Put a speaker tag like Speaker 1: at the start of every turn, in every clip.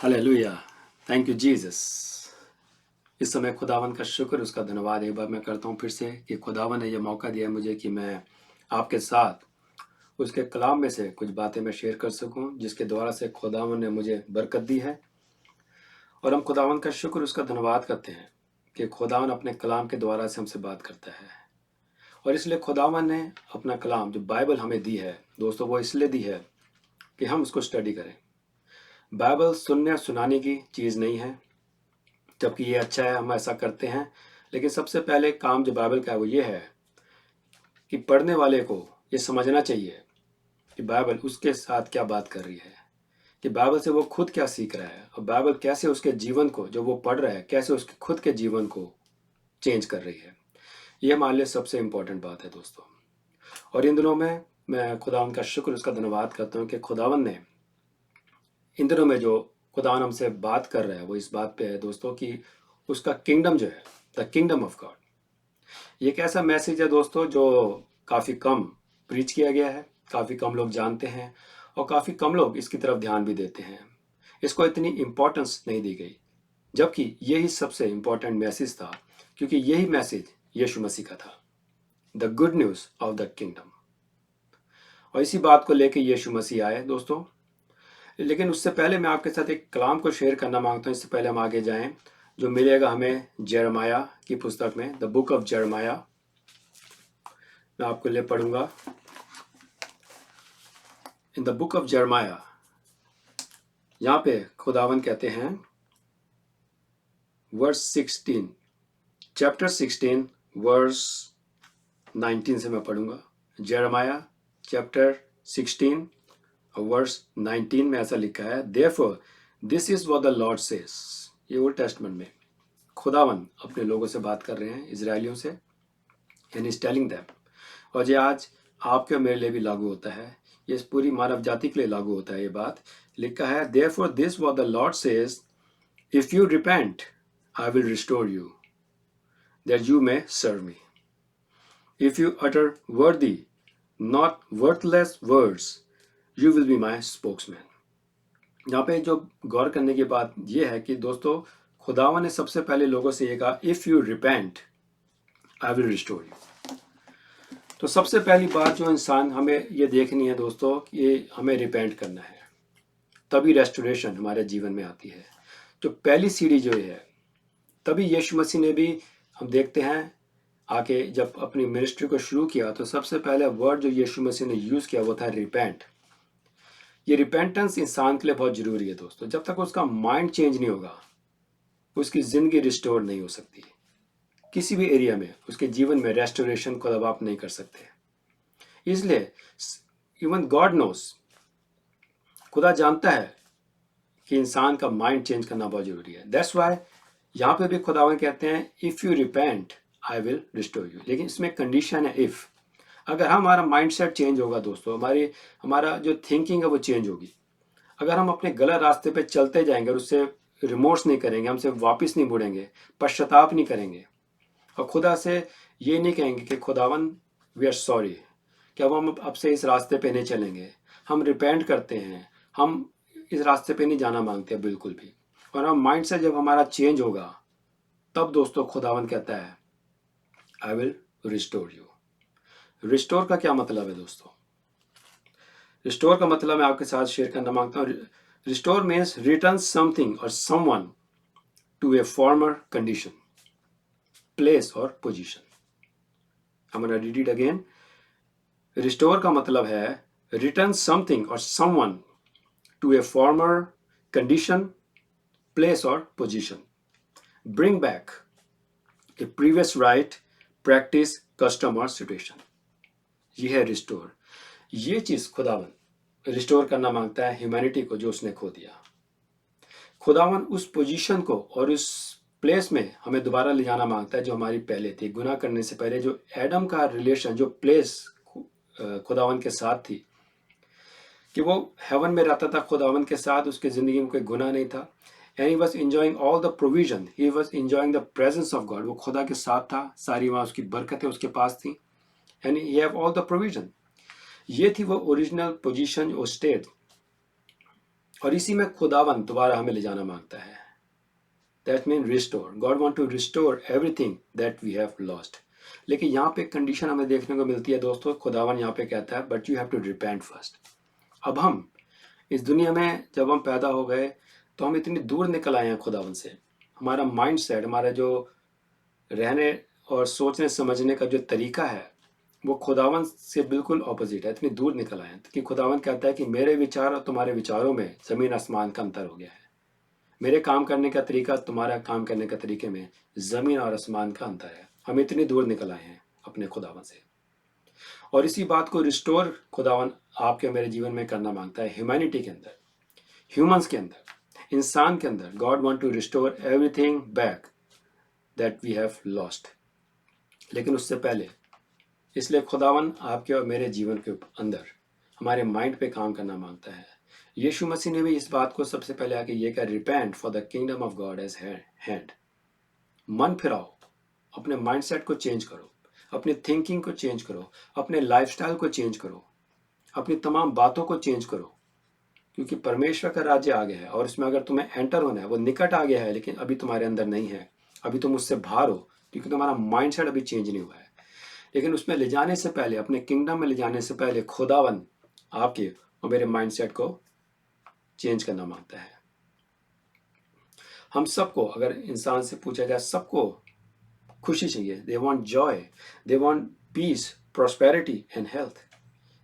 Speaker 1: Hallelujah. Thank you Jesus. इस समय खुदावन का शुक्र, उसका धन्यवाद एक बार मैं करता हूँ फिर से कि खुदावन ने यह मौका दिया मुझे कि मैं आपके साथ उसके कलाम में से कुछ बातें मैं शेयर कर सकूं, जिसके द्वारा से खुदावन ने मुझे बरकत दी है। और हम खुदावन का शुक्र, उसका धन्यवाद करते हैं कि खुदावन अपने कलाम के द्वारा से हमसे बात करता है। और इसलिए खुदावन ने अपना कलाम जो बाइबल हमें दी है दोस्तों, वो इसलिए दी है कि हम उसको स्टडी करें। बाइबल सुनने और सुनाने की चीज़ नहीं है, जबकि ये अच्छा है, हम ऐसा करते हैं। लेकिन सबसे पहले काम जो बाइबल का है वो ये है कि पढ़ने वाले को ये समझना चाहिए कि बाइबल उसके साथ क्या बात कर रही है, कि बाइबल से वो खुद क्या सीख रहा है, और बाइबल कैसे उसके जीवन को, जो वो पढ़ रहा है, कैसे उसके खुद के जीवन को चेंज कर रही है। ये हमारे लिए सबसे इम्पोर्टेंट बात है दोस्तों। और इन दिनों में मैं खुदावन का शुक्र, उसका धन्यवाद करता हूँ कि खुदावन ने इन दिनों में जो खुदावन हमसे बात कर रहा है वो इस बात पे है दोस्तों कि उसका किंगडम जो है, द किंगडम ऑफ गॉड, ये एक ऐसा मैसेज है दोस्तों जो काफ़ी कम प्रीच किया गया है, काफ़ी कम लोग जानते हैं, और काफ़ी कम लोग इसकी तरफ ध्यान भी देते हैं। इसको इतनी इम्पोर्टेंस नहीं दी गई, जबकि यही सबसे इम्पोर्टेंट मैसेज था, क्योंकि यही मैसेज यीशु मसीह का था, the good news of the kingdom. और इसी बात को लेकर यीशु मसीह आए दोस्तों। लेकिन उससे पहले मैं आपके साथ एक कलाम को शेयर करना मांगता हूँ, इससे पहले हम आगे जाएं, जो मिलेगा हमें जेरमाया की पुस्तक में, द बुक ऑफ जेरमाया। मैं आपके लिए पढ़ूंगा। इन द बुक ऑफ जेरमाया, यहाँ पे खुदावन कहते हैं, वर्स 16, चैप्टर 16 वर्स 19 से मैं पढ़ूंगा। जेरमाया चैप्टर 16 वर्स 19 में ऐसा लिखा है, therefore this is what the Lord says. ये ओल्ड टेस्टमेंट में खुदावन अपने लोगों से बात कर रहे हैं, इजरायलियों से, एंड इज टेलिंग देम। और ये आज आपके और मेरे लिए भी लागू होता है, ये इस पूरी मानव जाति के लिए लागू होता है। ये बात लिखा है, therefore this what the Lord says, if you repent I will restore you that you may serve me. If you utter worthy not worthless words you will be my spokesman. यहाँ पे जो गौर करने की बात यह है कि दोस्तों, खुदावन ने सबसे पहले लोगों से ये कहा, if you repent I will restore you. तो सबसे पहली बात जो इंसान हमें ये देखनी है दोस्तों, कि हमें रिपेंट करना है, तभी रेस्टोरेशन हमारे जीवन में आती है। जो पहली सीढ़ी जो है, तभी यीशु मसीह ने भी, हम देखते हैं, आके जब अपनी मिनिस्ट्री को शुरू किया तो सबसे पहले वर्ड जो यीशु मसीह ने यूज़ किया वो था रिपेंट। ये रिपेंटेंस इंसान के लिए बहुत ज़रूरी है दोस्तों। जब तक उसका माइंड चेंज नहीं होगा, उसकी ज़िंदगी रिस्टोर नहीं हो सकती। किसी भी एरिया में उसके जीवन में रेस्टोरेशन को अब आप नहीं कर सकते। इसलिए इवन गॉड नोस, खुदा जानता है कि इंसान का माइंड चेंज करना बहुत जरूरी है। दैट्स वाई यहाँ पे भी खुदावन कहते हैं, if you repent I will restore you. लेकिन इसमें कंडीशन है, इफ़। अगर हमारा माइंड सेट चेंज होगा दोस्तों, हमारा जो थिंकिंग है वो चेंज होगी। अगर हम अपने गलत रास्ते पे चलते जाएंगे और उससे रिमोर्स नहीं करेंगे, हमसे वापस नहीं मुड़ेंगे, पश्चाताप नहीं करेंगे, और खुदा से ये नहीं कहेंगे कि खुदावन वी आर सॉरी, कि अब हम अब से इस रास्ते पे नहीं चलेंगे, हम रिपेंट करते हैं, हम इस रास्ते पे नहीं जाना मांगते बिल्कुल भी, और हम माइंड से जब हमारा चेंज होगा, तब दोस्तों खुदावन कहता है, आई विल रिस्टोर यू। रिस्टोर का क्या मतलब है दोस्तों? रिस्टोर का मतलब मैं आपके साथ शेयर करना मांगता हूँ। रिस्टोर मीन्स रिटर्न समथिंग और someone to a former condition, place or position. I'm gonna read it again. Restore का मतलब है रिटर्न समथिंग और someone to a former condition, place or position. Bring back a previous right, practice, custom or situation. ये है restore. ये चीज खुदावन restore करना मांगता है ह्यूमैनिटी को, जो उसने खो दिया। खुदावन उस पोजीशन को और उस प्लेस में हमें दोबारा ले जाना मांगता है जो हमारी पहले थी, गुनाह करने से पहले। जो एडम का रिलेशन, जो प्लेस खुदावन के साथ थी, कि वो हेवन में रहता था खुदावन के साथ, उसके ज़िंदगी में कोई गुनाह नहीं था, and he was enjoying all the provision, he was enjoying the presence of God. वो खुदा के साथ था, सारी वहाँ उसकी बरकतें उसके पास थी, and he have all the provision. ये थी वो ओरिजिनल पोजीशन, वो स्टेट। और इसी में खुदावन दोबारा हमें ले जाना मांगता है। That mean restore. God want to restore everything that we have lost. लेकिन यहाँ पे कंडीशन हमें देखने को मिलती है दोस्तों। खुदावन यहाँ पे कहता है but you have to repent first. अब हम इस दुनिया में जब हम पैदा हो गए तो हम इतनी दूर निकल आए हैं खुदावन से। हमारा माइंड सेट, हमारा जो रहने और सोचने समझने का जो तरीका है वो खुदावन से बिल्कुल ऑपोजिट है। इतनी दूर निकल आए हैं कि खुदावन कहता है कि मेरे विचार और तुम्हारे विचारों में ज़मीन आसमान का अंतर हो गया है। मेरे काम करने का तरीका तुम्हारा काम करने का तरीके में ज़मीन और आसमान का अंतर है। हम इतनी दूर निकल आए हैं अपने खुदावन से। और इसी बात को रिस्टोर खुदावन आपके मेरे जीवन में करना मांगता है। ह्यूमैनिटी के अंदर, ह्यूमंस के अंदर, इंसान के अंदर God want to restore everything back that we have lost. लेकिन उससे पहले इसलिए खुदावन आपके और मेरे जीवन के अंदर हमारे माइंड पे काम करना मांगता है। यीशु मसीह ने भी इस बात को सबसे पहले आके ये कहा, repent for the kingdom of God as hand. मन फिराओ, अपने माइंडसेट को चेंज करो, अपनी थिंकिंग को चेंज करो, अपने लाइफस्टाइल को चेंज करो, अपनी तमाम बातों को चेंज करो, क्योंकि परमेश्वर का राज्य आ गया है और इसमें अगर तुम्हें एंटर होना है वो निकट आ गया है, लेकिन अभी तुम्हारे अंदर नहीं है। अभी तुम उससे बाहर हो क्योंकि तुम्हारा माइंडसेट अभी चेंज नहीं हुआ है। लेकिन उसमें ले जाने से पहले, अपने किंगडम में ले जाने से पहले खुदावन आपके और मेरे माइंडसेट को चेंज करना मांगता है। हम सबको, अगर इंसान से पूछा जाए, सबको खुशी चाहिए। They want Joy, they want piece, prosperity and health.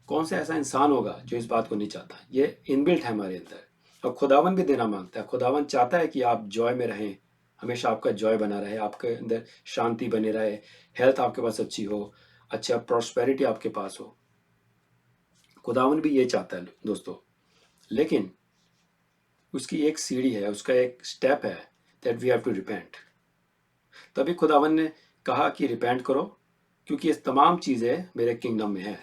Speaker 1: कौन सा ऐसा इंसान होगा जो इस बात को नहीं चाहता? ये इनबिल्ट है हमारे अंदर। और खुदावन भी देना मांगता है। खुदावन चाहता है कि आप जॉय में रहें, हमेशा आपका जॉय बना रहे, आपके अंदर शांति बनी रहे, हेल्थ आपके पास अच्छी हो, अच्छा प्रॉस्पेरिटी आपके पास हो। खुदावन भी ये चाहता है दोस्तों। लेकिन उसकी एक सीढ़ी है, उसका एक स्टेप है, that we have to repent. तभी खुदावन ने कहा कि रिपेंट करो, क्योंकि ये तमाम चीज़ें मेरे किंगडम में है।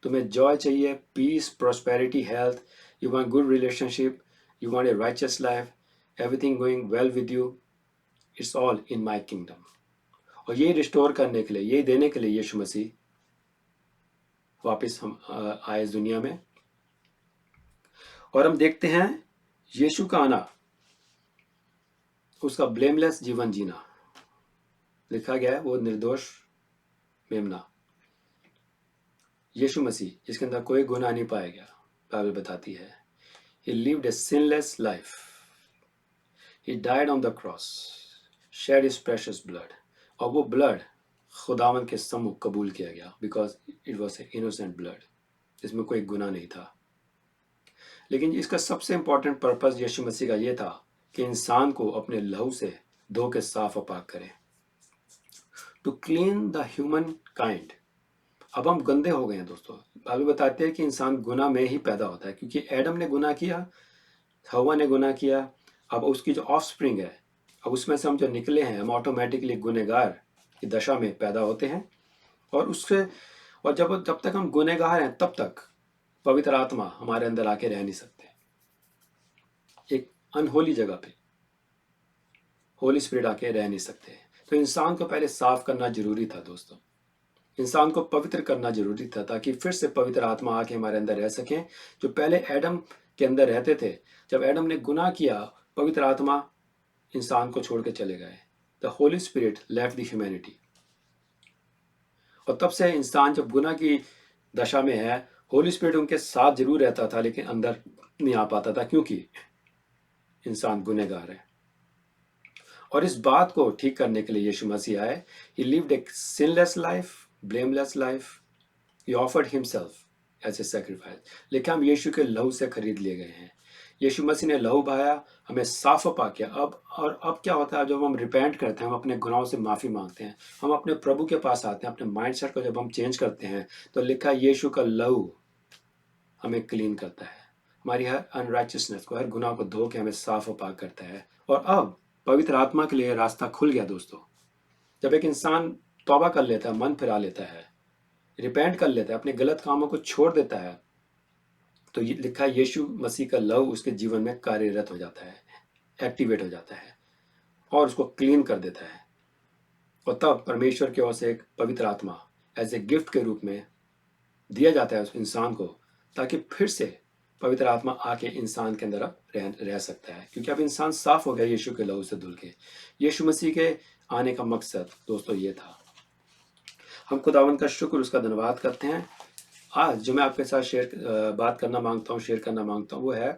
Speaker 1: तुम्हें जॉय चाहिए, peace, prosperity, health, you want good relationship, you want a righteous life, everything going well with you, it's all in my kingdom. और ये रिस्टोर करने के लिए, ये देने के लिए यीशु मसीह वापस हम आए इस दुनिया में। और हम देखते हैं यीशु का आना, उसका ब्लेमलेस जीवन जीना। लिखा गया है वो निर्दोष मेमना, यीशु मसीह जिसके अंदर कोई गुनाह नहीं पाया गया। बाइबल बताती है he lived a sinless life, he died on the cross, shed his precious blood, और वो ब्लड खुदावन के सम्मुख कबूल किया गया, because it was a innocent blood, इसमें कोई गुनाह नहीं था। लेकिन इसका सबसे इंपॉर्टेंट पर्पस यीशु मसीह का ये था कि इंसान को अपने लहू से धो के साफ और पाक करें, to clean the humankind. अब हम गंदे हो गए हैं दोस्तों। बाइबल बताते हैं कि इंसान गुनाह में ही पैदा होता है, क्योंकि एडम ने गुनाह किया, हवा ने गुनाह किया। अब उसकी जो ऑफस्प्रिंग है, अब उसमें से हम जो निकले हैं, हम ऑटोमेटिकली गुनहगार की दशा में पैदा होते हैं। और उससे, और जब तक हम गुनहगार हैं तब तक पवित्र आत्मा हमारे अंदर आके रह नहीं सकते। एक अनहोली जगह पे होली स्पिरिट आके रह नहीं सकते। तो इंसान को पहले साफ करना जरूरी था दोस्तों, इंसान को पवित्र करना जरूरी था, ताकि फिर से पवित्र आत्मा आके हमारे अंदर रह सके, जो पहले एडम के अंदर रहते थे। जब एडम ने गुनाह किया, पवित्र आत्मा इंसान को छोड़ के चले गए। The Holy Spirit left the humanity. और तब से इंसान जब गुनाह की दशा में है, होली स्पिरिट उनके साथ जरूर रहता था, लेकिन अंदर नहीं आ पाता था, क्योंकि इंसान गुनहगार है। और इस बात को ठीक करने के लिए यीशु मसीह आए। He lived a sinless life, blameless life, he offered himself as a sacrifice. लेकिन हम यीशु के लहू से खरीद लिए गए हैं। यीशु मसीह ने लहू बहाया, हमें साफ पा किया। अब क्या होता है, जब हम रिपेंट करते हैं, हम अपने गुनाहों से माफ़ी मांगते हैं, हम अपने प्रभु के पास आते हैं, अपने माइंडसेट को जब हम चेंज करते हैं, तो लिखा है यीशु का लहू हमें क्लीन करता है, हमारी हर अनराइचियसनेस को, हर गुनाह को धो के हमें साफ और पाक करता है। और अब पवित्र आत्मा के लिए रास्ता खुल गया दोस्तों। जब एक इंसान तौबा कर लेता है, मन फिरा लेता है, रिपेंट कर लेता है, अपने गलत कामों को छोड़ देता है, तो ये लिखा है यीशु मसीह का लव उसके जीवन में कार्यरत हो जाता है, एक्टिवेट हो जाता है और उसको क्लीन कर देता है। और तब परमेश्वर की ओर से एक पवित्र आत्मा एज ए गिफ्ट के रूप में दिया जाता है उस इंसान को, ताकि फिर से पवित्र आत्मा आके इंसान के अंदर अब रह सकता है, क्योंकि अब इंसान साफ हो गया यीशु के लहू से धुल के। यीशु मसीह के आने का मकसद दोस्तों ये था। हम खुदावंद का शुक्र, उसका धन्यवाद करते हैं। आज जो मैं आपके साथ शेयर करना मांगता हूँ वो है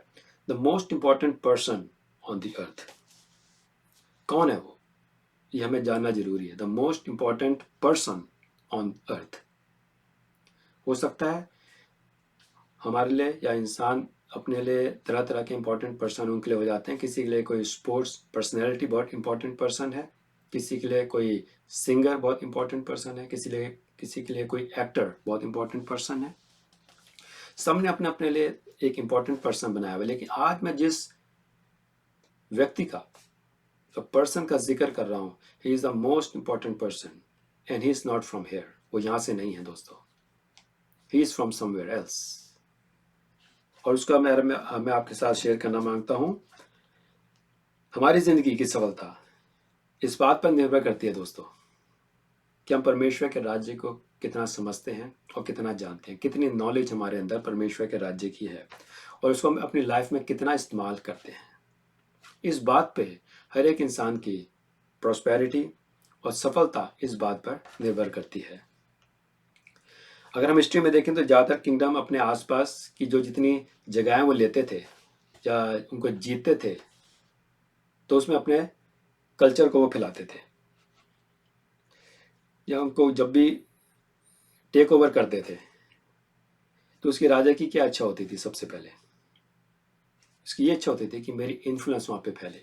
Speaker 1: the most important person on the earth. कौन है वो, ये हमें जानना जरूरी है। The most important person on अर्थ। हो सकता है हमारे लिए या इंसान अपने लिए तरह तरह के इंपॉर्टेंट पर्सन उनके लिए हो जाते हैं। किसी के लिए कोई स्पोर्ट्स पर्सनैलिटी बहुत इंपॉर्टेंट पर्सन है, किसी के लिए कोई सिंगर बहुत इंपॉर्टेंट पर्सन है, किसी के लिए कोई एक्टर बहुत इंपॉर्टेंट पर्सन है। सबने अपने अपने लिए एक इंपॉर्टेंट पर्सन बनाया हुआ है। लेकिन आज मैं जिस व्यक्ति का, पर्सन का जिक्र कर रहा हूँ, ही is the most important person and he is not from here. वो यहाँ से नहीं है दोस्तों, he is from somewhere else. और उसका मैं आपके साथ शेयर करना मांगता हूँ। हमारी जिंदगी की सफलता इस बात पर निर्भर करती है दोस्तों कि हम परमेश्वर के राज्य को कितना समझते हैं और कितना जानते हैं, कितनी नॉलेज हमारे अंदर परमेश्वर के राज्य की है और उसको हम अपनी लाइफ में कितना इस्तेमाल करते हैं। इस बात पे हर एक इंसान की प्रॉस्पेरिटी और सफलता इस बात पर निर्भर करती है। अगर हम हिस्ट्री में देखें तो ज़्यादातर किंगडम अपने आसपास की जो जितनी जगहें वो लेते थे या उनको जीतते थे, तो उसमें अपने कल्चर को वो फैलाते थे। या उनको जब भी टेक ओवर करते थे तो उसकी राजा की क्या इच्छा होती थी? सबसे पहले उसकी ये इच्छा होती थी कि मेरी इन्फ्लुएंस वहाँ पे फैले।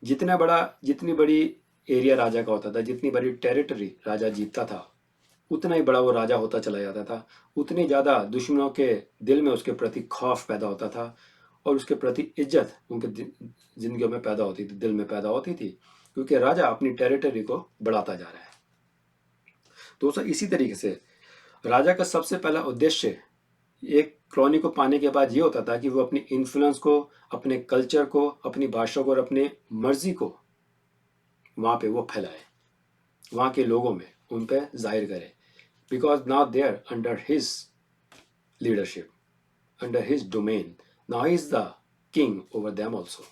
Speaker 1: जितनी बड़ी एरिया राजा का होता था, जितनी बड़ी टेरिटरी राजा जीतता था, उतना ही बड़ा वो राजा होता चला जाता था। उतनी ज़्यादा दुश्मनों के दिल में उसके प्रति खौफ पैदा होता था और उसके प्रति इज्जत उनके जिंदगियों में पैदा होती थी, दिल में पैदा होती थी, क्योंकि राजा अपनी टेरिटरी को बढ़ाता जा रहा है। दोस्तों, इसी तरीके से राजा का सबसे पहला उद्देश्य एक कॉलोनी को पाने के बाद ये होता था कि वो अपनी इन्फ्लुएंस को, अपने कल्चर को, अपनी भाषा को और अपनी मर्जी को वहाँ पे वो फैलाए, वहाँ के लोगों में उन पे जाहिर करे। Because now they are under his leadership, under his domain. Now he is the king over them also.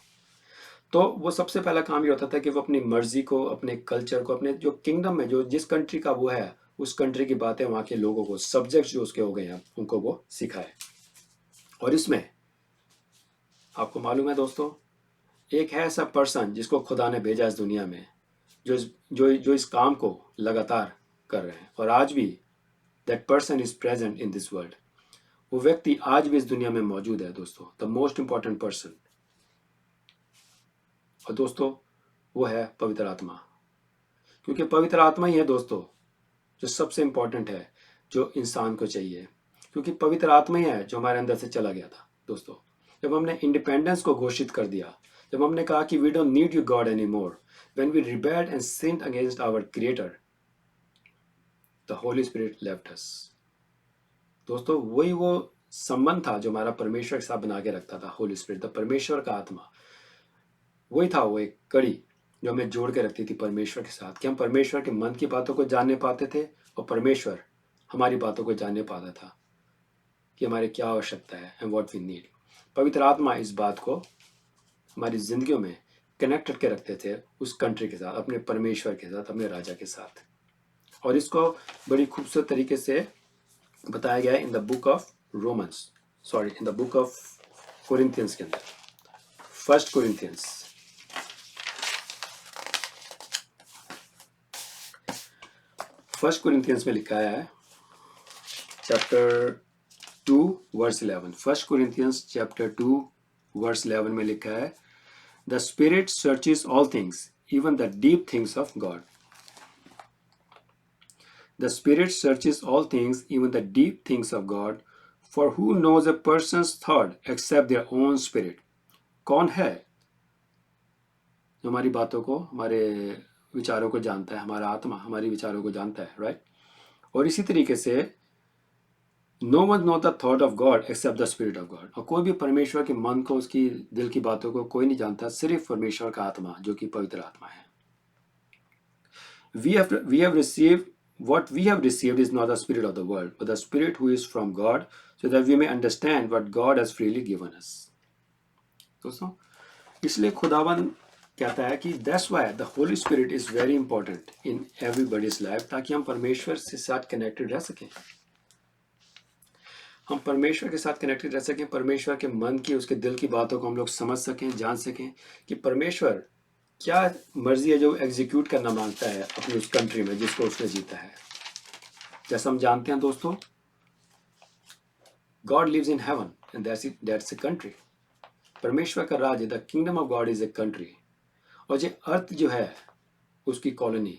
Speaker 1: तो वो सबसे पहला काम ये होता था कि वो अपनी मर्जी को, अपने कल्चर को, अपने जो किंगडम में जो जिस कंट्री का वो है, उस कंट्री की बातें वहाँ के लोगों को, सब्जेक्ट जो उसके हो गए हैं, उनको वो सिखाए। और इसमें आपको मालूम है दोस्तों, एक है ऐसा पर्सन जिसको खुदा ने भेजा इस दुनिया में, जो इस काम को लगातार कर रहे हैं और आज भी that person is present in this world. वो व्यक्ति आज भी इस दुनिया में मौजूद है दोस्तों, the most important person। और दोस्तों वो है पवित्र आत्मा, क्योंकि पवित्र आत्मा ही है दोस्तों जो सबसे इंपॉर्टेंट है, जो इंसान को चाहिए, क्योंकि पवित्र आत्मा ही है जो हमारे अंदर से चला गया था दोस्तों। जब हमने इंडिपेंडेंस को घोषित कर दिया, जब हमने कहा कि we don't need you God any more, when we rebelled and sinned against our creator, the Holy Spirit left us. दोस्तों वही वो संबंध था जो हमारा परमेश्वर के साथ बना के रखता था। होली स्पिरिट, द परमेश्वर का आत्मा, वही था वो एक कड़ी जो हमें जोड़ के रखती थी परमेश्वर के साथ, कि हम परमेश्वर के मन की बातों को जानने पाते थे और परमेश्वर हमारी बातों को जानने पाता था कि हमारे क्या आवश्यकता है, एंड व्हाट वी नीड। पवित्र आत्मा इस बात को हमारी जिंदगियों में कनेक्ट करके रखते थे उस कंट्री के साथ, अपने परमेश्वर के साथ, अपने राजा के साथ। और इसको बड़ी खूबसूरत तरीके से बताया गया है in the book of Romans, in the book of Corinthians के अंदर, फर्स्ट कोरिंथियंस में लिखा है chapter 2 verse 11। First Corinthians chapter 2 verse 11 में लिखा है, the Spirit searches all things, even the deep things of God. The Spirit searches all things, even the deep things of God. For who knows a person's thought except their own spirit? कौन है जो हमारी बातों को, हमारे विचारों को जानता है? हमारा आत्मा हमारी विचारों को जानता है, राइट? और इसी तरीके से no one knows the thought of God except the Spirit of God. और कोई भी परमेश्वर के मन को, उसकी दिल की बातों को कोई नहीं जानता, सिर्फ परमेश्वर का आत्मा जो कि पवित्र आत्मा है। We have received What we have received is not the spirit of the world, but the Spirit who is from God, so that we may understand what God has freely given us. दोस्तों, इसलिए खुदावन कहता है कि that's why the Holy Spirit is very important in everybody's life, ताकि हम परमेश्वर से साथ कनेक्टेड रह सकें, हम परमेश्वर के साथ कनेक्टेड रह सकें, परमेश्वर के मन की, उसके दिल की बातों को हम लोग समझ सकें, जान सकें कि परमेश्वर क्या मर्जी है जो एग्जीक्यूट करना मांगता है अपनी उस कंट्री में जिसको उसने जीता है। जैसा हम जानते हैं दोस्तों, God lives in heaven and that's a country. परमेश्वर का राज्य, the kingdom of God is a country, और ये अर्थ जो है उसकी कॉलोनी,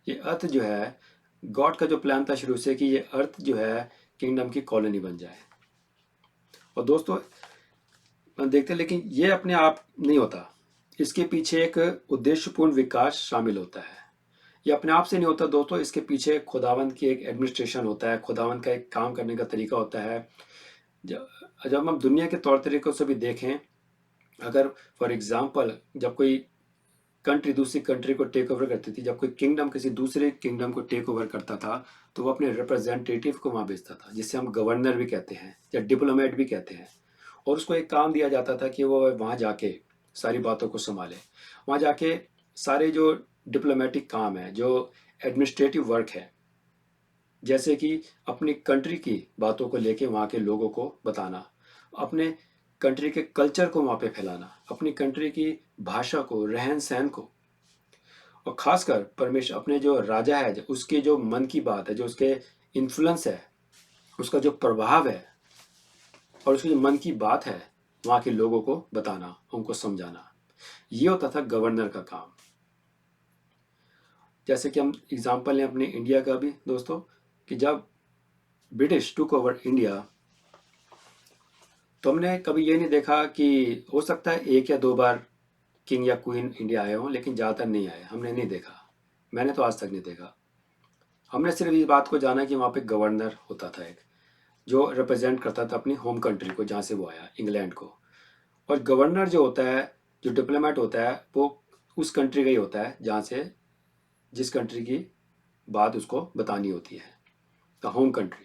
Speaker 1: ये अर्थ जो है, गॉड का जो प्लान था शुरू से कि ये अर्थ जो है किंगडम की कॉलोनी बन जाए। और दोस्तों देखते हैं, लेकिन ये अपने आप नहीं होता, इसके पीछे एक उद्देश्यपूर्ण विकास शामिल होता है। ये अपने आप से नहीं होता दोस्तों, इसके पीछे खुदावंद की एक एडमिनिस्ट्रेशन होता है, खुदावंद का एक काम करने का तरीका होता है। जब हम दुनिया के तौर तरीकों से भी देखें, अगर फॉर एग्जांपल जब कोई कंट्री दूसरी कंट्री को टेक ओवर करती थी, जब कोई किंगडम किसी दूसरे किंगडम को टेक ओवर करता था, तो वो अपने रिप्रेजेंटेटिव को वहाँ भेजता था, जिसे हम गवर्नर भी कहते हैं या डिप्लोमेट भी कहते हैं, और उसको एक काम दिया जाता था कि वो वहाँ जाके सारी बातों को संभाले, वहाँ जाके सारे जो डिप्लोमेटिक काम है, जो एडमिनिस्ट्रेटिव वर्क है, जैसे कि अपनी कंट्री की बातों को लेके वहाँ के लोगों को बताना, अपने कंट्री के कल्चर को वहाँ पे फैलाना, अपनी कंट्री की भाषा को, रहन सहन को, और खासकर परमेश्वर अपने जो राजा है उसके जो मन की बात है, जो उसके इन्फ्लुएंस है, उसका जो प्रभाव है और उसकी जो मन की बात है, वहाँ के लोगों को बताना, उनको समझाना, ये होता था गवर्नर का काम। जैसे कि हम एग्जाम्पल लें अपने इंडिया का भी दोस्तों, कि जब ब्रिटिश टुक ओवर इंडिया, तो हमने कभी ये नहीं देखा कि हो सकता है 1 या 2 बार किंग या क्वीन इंडिया आए हों, लेकिन ज़्यादातर नहीं आए, हमने नहीं देखा, मैंने तो आज तक नहीं देखा। हमने सिर्फ इस बात को जाना कि वहाँ पे गवर्नर होता था एक, जो रिप्रेजेंट करता था अपनी होम कंट्री को, जहाँ से वो आया, इंग्लैंड को। और गवर्नर जो होता है, जो डिप्लोमेट होता है, वो उस कंट्री का ही होता है जहाँ से, जिस कंट्री की बात उसको बतानी होती है, द होम कंट्री।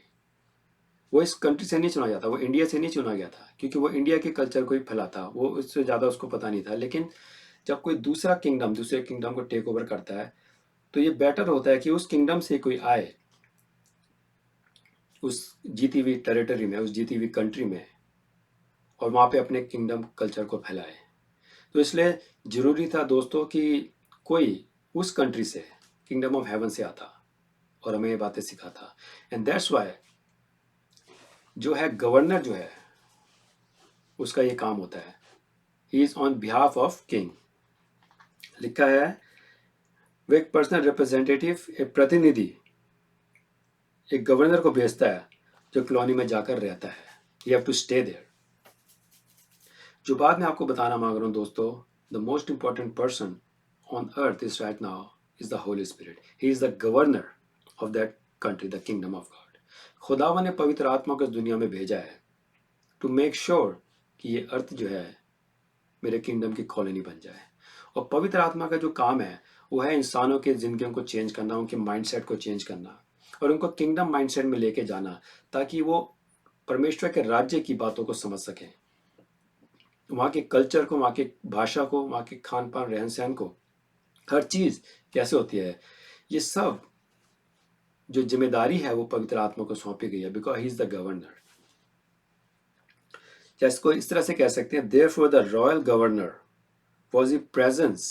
Speaker 1: वो इस कंट्री से नहीं चुना जाता, वो इंडिया से नहीं चुना गया था, क्योंकि वो इंडिया के कल्चर को ही फैलाता, वो उससे ज़्यादा उसको पता नहीं था। लेकिन जब कोई दूसरा किंगडम दूसरे किंगडम को टेक ओवर करता है, तो ये बेटर होता है कि उस किंगडम से कोई आए उस जीती हुई टेरिटरी में, उस जीती हुई कंट्री में, और वहाँ पे अपने किंगडम कल्चर को फैलाए। तो इसलिए ज़रूरी था दोस्तों कि कोई उस कंट्री से, किंगडम ऑफ हेवन से आता और हमें ये बातें सिखाता। एंड दैट्स वाई जो है गवर्नर जो है उसका ये काम होता है, he is on behalf of king. लिखा है वो एक पर्सनल रिप्रेजेंटेटिव, एक प्रतिनिधि एक गवर्नर को भेजता है जो कॉलोनी में जाकर रहता है, you have to stay there. जो बात मैं आपको बताना मांग रहा हूँ दोस्तों, the most important person on earth is right now is the Holy Spirit, he is the governor of that country, the kingdom of God. खुदावन ने पवित्र आत्मा को इस दुनिया में भेजा है टू मेक श्योर कि ये अर्थ जो है मेरे किंगडम की कॉलोनी बन जाए। और पवित्र आत्मा का जो काम है वो है इंसानों के जिंदगियों को चेंज करना, उनके माइंडसेट को चेंज करना और उनको किंगडम माइंडसेट में लेके जाना, ताकि वो परमेश्वर के राज्य की बातों को समझ सकें, वहाँ के कल्चर को, वहाँ की भाषा को, वहाँ के खान पान रहन सहन को, हर चीज़ कैसे होती है, ये सब जो जिम्मेदारी है वो पवित्र आत्मा को सौंपी गई है, because he is the governor. इसको इस तरह से कह सकते हैं, therefore the royal governor was the presence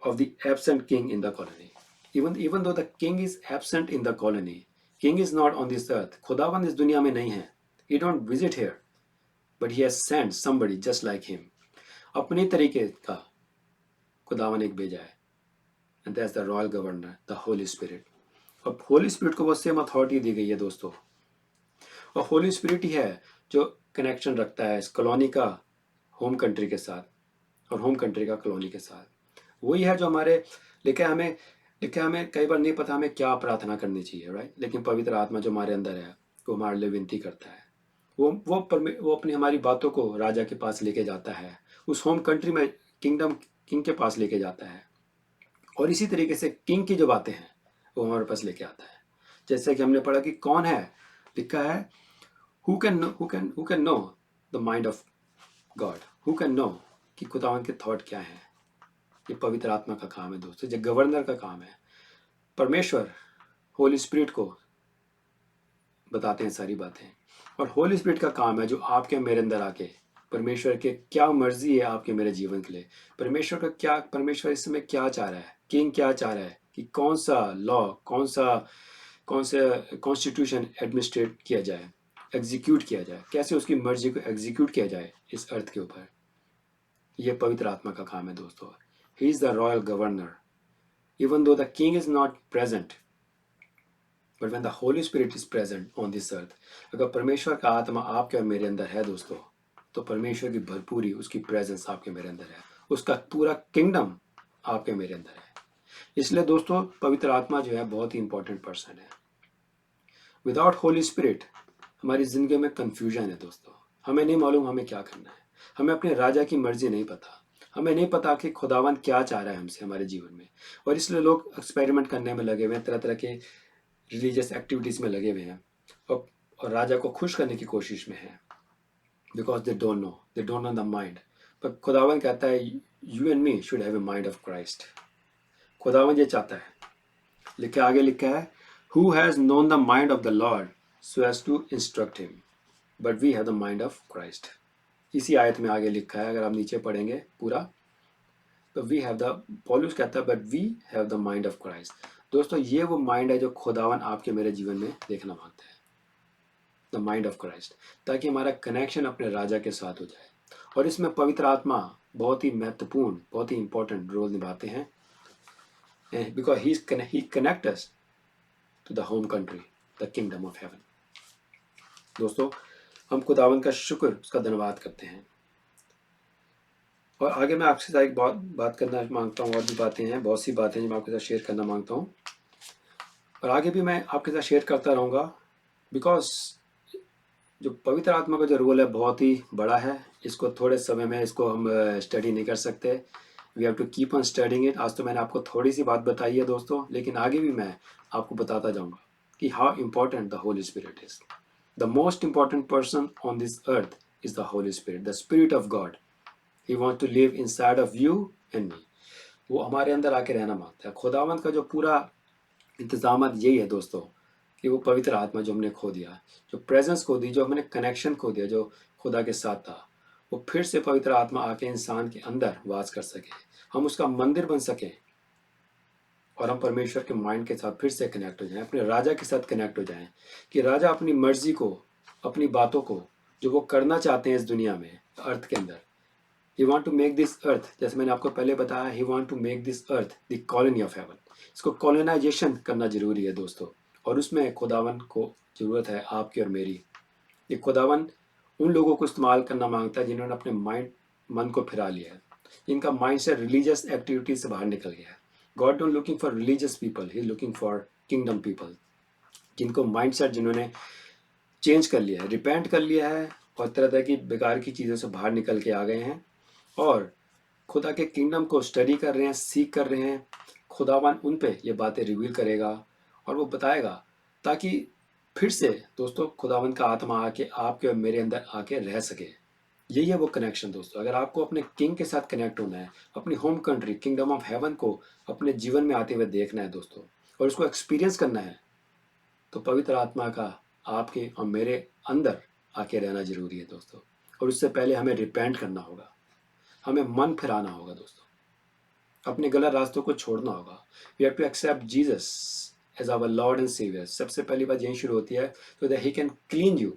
Speaker 1: of the absent king in the colony. Even though the king is absent in the colony, king is not on this earth. खुदावन इस दुनिया में नहीं है. He don't visit here, but he has sent somebody just like him. अपनी तरीके का खुदावन एक भेजा है, and that's the royal governor, the Holy Spirit. और होली स्पिरिट को वो सेम अथॉरिटी दी गई है दोस्तों, और होली स्पिरिट ही है जो कनेक्शन रखता है इस कॉलोनी का होम कंट्री के साथ और होम कंट्री का कॉलोनी के साथ। वही है जो हमारे लिखे हमें कई बार नहीं पता हमें क्या प्रार्थना करनी चाहिए, राइट, लेकिन पवित्र आत्मा जो हमारे अंदर है वो हमारे लिए विनती करता है, वो अपनी हमारी बातों को राजा के पास लेके जाता है, उस होम कंट्री में किंग के पास लेके जाता है, और इसी तरीके से किंग की जो बातें हैं वो हमारे पास लेके आता है। जैसे कि हमने पढ़ा कि कौन है लिखा है who can know the mind of God, who can know कि खुदावन के थॉट क्या है। ये पवित्र आत्मा का काम है दोस्तों, जो गवर्नर का काम है। परमेश्वर होली स्पिरिट को बताते हैं सारी बातें, और होली स्पिरिट का काम है जो आपके मेरे अंदर आके परमेश्वर के क्या मर्जी है आपके मेरे जीवन के लिए, परमेश्वर इस समय क्या चाह रहा है, किंग क्या चाह रहा है कि कौन सा लॉ, कौन सा कॉन्स्टिट्यूशन एडमिनिस्ट्रेट किया जाए, एग्जीक्यूट किया जाए, कैसे उसकी मर्जी को एग्जीक्यूट किया जाए इस अर्थ के ऊपर। यह पवित्र आत्मा का काम है दोस्तों। ही is the royal governor, even though the king is not present, but when the Holy Spirit is present on this अर्थ, अगर परमेश्वर का आत्मा आपके और मेरे अंदर है दोस्तों, तो परमेश्वर की भरपूरी, उसकी प्रेजेंस आपके मेरे अंदर है, उसका पूरा किंगडम आपके मेरे अंदर है। इसलिए दोस्तों पवित्र आत्मा जो है बहुत ही इंपॉर्टेंट पर्सन है। विदाउट होली स्पिरिट हमारी जिंदगी में कंफ्यूजन है दोस्तों। हमें नहीं मालूम हमें क्या करना है, हमें अपने राजा की मर्जी नहीं पता, हमें नहीं पता कि खुदावन क्या चाह रहा है हमसे हमारे जीवन में। और इसलिए लोग एक्सपेरिमेंट करने में लगे हुए हैं, तरह तरह के रिलीजियस एक्टिविटीज में लगे हुए हैं, और राजा को खुश करने की कोशिश में है, because they don't know the mind. पर खुदावन कहता है you and me should have a mind of Christ. खुदावन ये चाहता है, आगे लिखा है who has known the mind of the Lord so as to instruct him, but we have the mind of Christ। इसी आयत में आगे लिखा है, अगर आप नीचे पढ़ेंगे पूरा, तो we have the, पौलुस कहता है but we have the mind of Christ। दोस्तों ये वो माइंड है जो खुदावन आपके मेरे जीवन में देखना मांगता है, द माइंड ऑफ क्राइस्ट, ताकि हमारा कनेक्शन अपने राजा के साथ हो जाए। और इसमें पवित्र आत्मा बहुत ही महत्वपूर्ण, बहुत ही इंपॉर्टेंट रोल निभाते हैं, because he connect us to the home country, the kingdom of heaven। दोस्तों हम खुदावन का शुक्र, उसका धन्यवाद करते हैं। और आगे मैं आपके साथ एक बात करना मांगता हूँ, और भी बातें हैं, बहुत सी बातें जो मैं आपके साथ शेयर करना मांगता हूँ, और आगे भी मैं आपके साथ शेयर करता रहूँगा, बिकॉज जो पवित्र आत्मा का जो रोल है बहुत ही बड़ा है। इसको थोड़े समय में इसको हम स्टडी नहीं कर सकते, we have to keep on studying it. आज तो मैंने आपको थोड़ी सी बात बताई है दोस्तों, लेकिन आगे भी मैं आपको बताता जाऊंगा कि how important the Holy Spirit is. The most important person on this earth is the Holy Spirit, the Spirit of God. He want to live inside of you and me. वो हमारे अंदर आके रहना मांगता है। खुदावंत का जो पूरा इंतजाम यही है दोस्तों, कि वो पवित्र आत्मा जो हमने खो दिया, जो प्रेजेंस खो दी, जो हमने कनेक्शन खो दिया जो खुदा के साथ था, वो फिर से पवित्र आत्मा आके इंसान के अंदर वास कर सके, हम उसका मंदिर बन सकें, और हम परमेश्वर के माइंड के साथ फिर से कनेक्ट हो जाएं, अपने राजा के साथ कनेक्ट हो जाएं, कि राजा अपनी मर्जी को, अपनी बातों को जो वो करना चाहते हैं इस दुनिया में, अर्थ के अंदर, he want to make this earth, जैसे मैंने आपको पहले बताया, he want to make this earth the colony of heaven. इसको कॉलोनाइजेशन करना जरूरी है दोस्तों, और उसमें खुदावन को जरूरत है आपकी और मेरी। ये खुदावन उन लोगों को इस्तेमाल करना मांगता है जिन्होंने अपने मन को फिरा लिया है, जिनका माइंड से रिलीजियस एक्टिविटी से बाहर निकल गया है। God don't looking for religious people, he looking for kingdom people, जिनको माइंडसेट जिन्होंने चेंज कर लिया है, रिपेंट कर लिया है, और तरह तरह की बेकार की चीज़ों से बाहर निकल के आ गए हैं, और खुदा के किंगडम को स्टडी कर रहे हैं, सीख कर रहे हैं। खुदावन उन पे ये बातें रिवील करेगा और वो बताएगा, ताकि फिर से दोस्तों खुदावन का आत्मा आके आपके और मेरे अंदर आके रह सके। यही है वो कनेक्शन दोस्तों। अगर आपको अपने किंग के साथ कनेक्ट होना है, अपनी home country kingdom of haven को अपने जीवन में आते हुए देखना है दोस्तों, और उसको एक्सपीरियंस करना है, तो पवित्र आत्मा का आपके और मेरे अंदर आके रहना जरूरी है दोस्तों। और उससे पहले हमें रिपेंट करना होगा, हमें मन फिराना होगा दोस्तों, अपने गलत रास्तों को छोड़ना होगा। We have to accept Jesus as our Lord and saviour. सबसे पहली बात यही शुरू होती है, so that he can clean you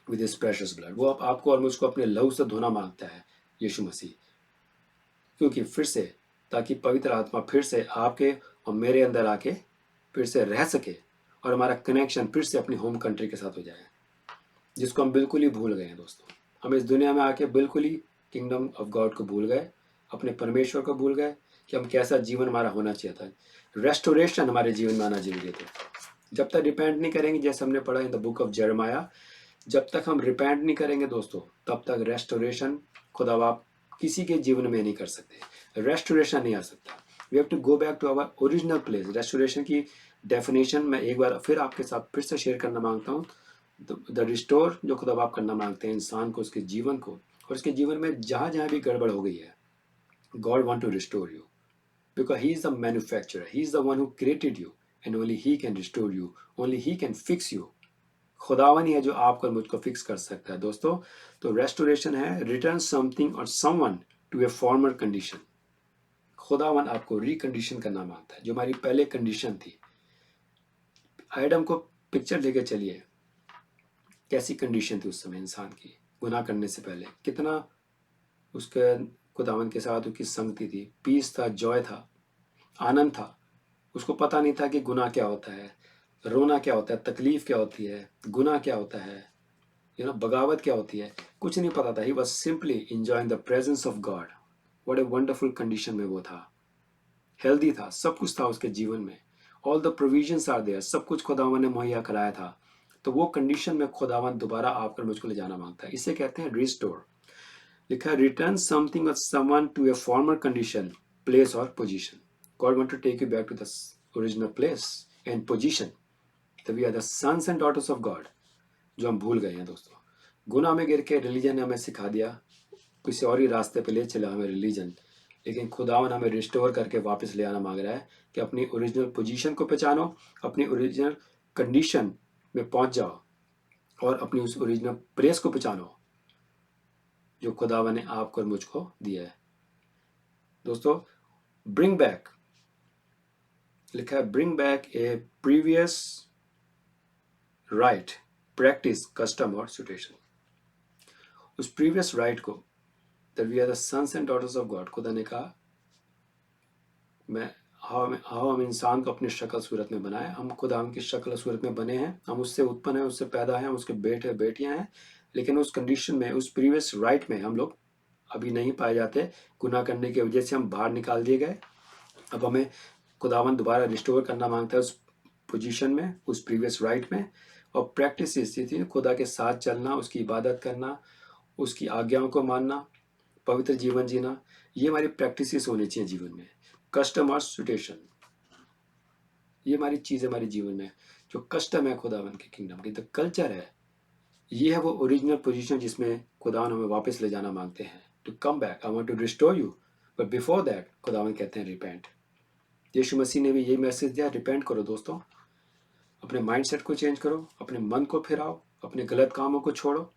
Speaker 1: with his precious blood। वो आपको और मुझको अपने लहू से धोना मांगता है यीशु मसीह, क्योंकि फिर से, ताकि पवित्र आत्मा फिर से आपके और मेरे अंदर आके फिर से रह सके, और हमारा कनेक्शन फिर से अपनी होम कंट्री के साथ हो जाए, जिसको हम बिल्कुल ही भूल गए हैं दोस्तों। हम इस दुनिया में आके बिल्कुल ही किंगडम ऑफ गॉड को भूल गए, अपने परमेश्वर को भूल गए, कि हम कैसा जीवन हमारा होना चाहिए था। रेस्टोरेशन हमारे जीवन में आना जरूरी था। जब तक रिपेंट नहीं करेंगे, जैसे हमने पढ़ा इन द बुक ऑफ जेरेमाया, जब तक हम रिपेंट नहीं करेंगे दोस्तों, तब तक रेस्टोरेशन खुदा आप किसी के जीवन में नहीं कर सकते, रेस्टोरेशन नहीं आ सकता। We have to go back to our original place. Restoration की डेफिनेशन मैं एक बार फिर आपके साथ फिर से शेयर करना मांगता हूँ। द रिस्टोर जो खुदा बाप करना मांगते हैं इंसान को, उसके जीवन को, और उसके जीवन में जहाँ जहाँ भी गड़बड़ हो गई है, God want to restore you because he is the manufacturer, he is the one who created you and only he can restore you, only he can fix you. खुदावन ही है जो आपको और मुझको फिक्स कर सकता है दोस्तों। तो रेस्टोरेशन है रिटर्न समथिंग और someone to a former condition. खुदावन आपको रिकंडीशन करना मांगता है। जो हमारी पहले कंडीशन थी, एडम को पिक्चर लेके चलिए, कैसी कंडीशन थी उस समय इंसान की गुनाह करने से पहले, कितना उसके खुदावन के साथ उसकी संगति थी, पीस था, जॉय था, आनंद था। उसको पता नहीं था कि गुनाह क्या होता है, रोना क्या होता है, तकलीफ क्या होती है, गुनाह क्या होता है, बगावत क्या होती है, कुछ नहीं पता था। He was simply enjoying the presence of God. What a wonderful condition में वो था, हेल्दी था, सब कुछ था उसके जीवन में, all the provisions are there, सब कुछ खुदावन ने मुहैया कराया था। तो वो कंडीशन में खुदावन दोबारा आपकर मुझको ले जाना मांगता है। इसे कहते हैं रिस्टोर। लिखा है रिटर्न समथिंग और someone to a former condition, place or position. God want to take you back to the original place and position. We are the sons and daughters of God, जो हम भूल गए हैं दोस्तों। गुनाह में गिर के रिलीजन ने हमें सिखा दिया, किसी और ही रास्ते पे ले चला हमें रिलीजन, लेकिन खुदावन हमें रिस्टोर करके वापस ले आना मांग रहा है कि अपनी ओरिजिनल पोजीशन को पहचानो, अपनी ओरिजिनल कंडीशन में पहुंच जाओ और अपनी उस ओरिजिनल प्लेस को पहचानो जो खुदावन ने आपको और मुझको दिया है। दोस्तों, ब्रिंग बैक, लिखा है bring back a previous right, practice, custom or situation. उस प्रीवियस राइट को, that we are the sons and daughters of God, खुदा ने कहा हम इंसान को अपनी शक्ल सूरत में बनाए। हम खुदा हम की शक्ल सूरत में बने हैं, हम उससे उत्पन्न हैं, उससे पैदा हैं, हम उसके बेटे बेटियां हैं। लेकिन उस कंडीशन में, उस प्रीवियस राइट में हम लोग अभी नहीं पाए जाते। गुनाह करने की वजह से हम बाहर निकाल दिए गए। अब हमें खुदावन दोबारा रिस्टोर करना मांगता है उस पोजीशन में, उस प्रीवियस राइट में। और प्रैक्टिस स्थिति, खुदा के साथ चलना, उसकी इबादत करना, उसकी आज्ञाओं को मानना, पवित्र जीवन जीना, ये हमारी प्रैक्टिसेस होनी चाहिए जीवन में। कस्टम और सिचुएशन, ये हमारी चीज़ है हमारे जीवन में। जो कस्टम है खुदावन के किंगडम की, द कल्चर है, ये है वो ओरिजिनल पोजीशन जिसमें खुदावन हमें वापस ले जाना मांगते हैं। To come back, I want to restore you, but before that खुदावन कहते हैं रिपेंट। यीशु मसीह ने भी यही मैसेज दिया, रिपेंट करो दोस्तों, अपने माइंडसेट को चेंज करो, अपने मन को फिराओ, अपने गलत कामों को छोड़ो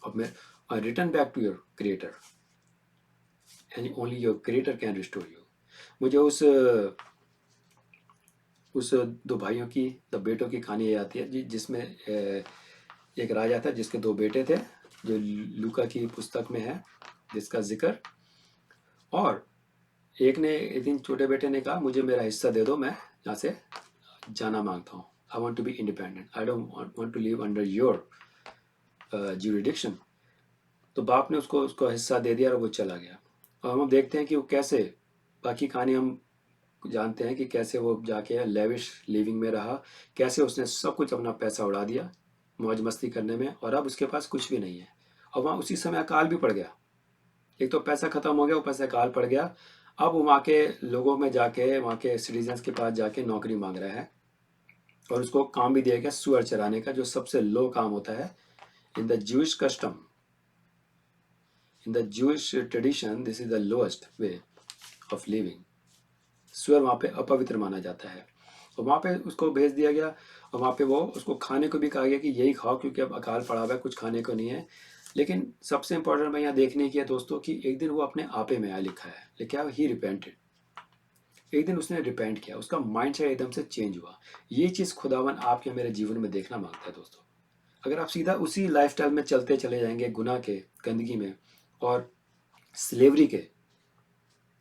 Speaker 1: और return back to your creator, and only your creator can restore you. मुझे उस दो भाइयों की, दो बेटों की कहानी याद आती है जिसमें एक राजा था जिसके दो बेटे थे, जो लूका की पुस्तक में है जिसका जिक्र। और एक ने, एक दिन छोटे बेटे ने कहा मुझे मेरा हिस्सा दे दो, मैं यहाँ से जाना मांगता हूँ, I want to be independent, I don't want to live under your jurisdiction. तो बाप ने उसको हिस्सा दे दिया और वो चला गया। और हम देखते हैं कि वो कैसे, बाकी कहानी हम जानते हैं कि कैसे वो जाके लेविश लिविंग में रहा, कैसे उसने सब कुछ अपना पैसा उड़ा दिया मौज मस्ती करने में, और अब उसके पास कुछ भी नहीं है। और वहाँ उसी समय अकाल भी पड़ गया। एक तो पैसा खत्म हो गया, ऊपर से अकाल पड़ गया। अब वो वहाँ के लोगों में जाके, वहाँ के सिटीजन्स के पास जाके नौकरी मांग रहा है, और उसको काम भी दिया गया सुअर चराने का, जो सबसे लो काम होता है। In the Jewish custom, in the Jewish tradition, this is the lowest way of living. सुअर वहाँ पे अपवित्र माना जाता है, और वहाँ पे उसको भेज दिया गया। और वहाँ पे वो उसको खाने को भी कहा गया कि यही खाओ, क्योंकि अब अकाल पड़ा हुआ है, कुछ खाने को नहीं है। लेकिन सबसे इंपॉर्टेंट मैं यहाँ देखने की है दोस्तों कि एक दिन वो अपने आपे में आया, लिखा है, लिखा है ही रिपेंटेड। एक दिन उसने रिपेंट किया, उसका माइंड सेट एकदम से चेंज हुआ। ये चीज़ खुदावन आपके मेरे जीवन में देखना मांगता है दोस्तों। अगर आप सीधा उसी लाइफस्टाइल में चलते चले जाएंगे, गुनाह के, गंदगी में और स्लेवरी के,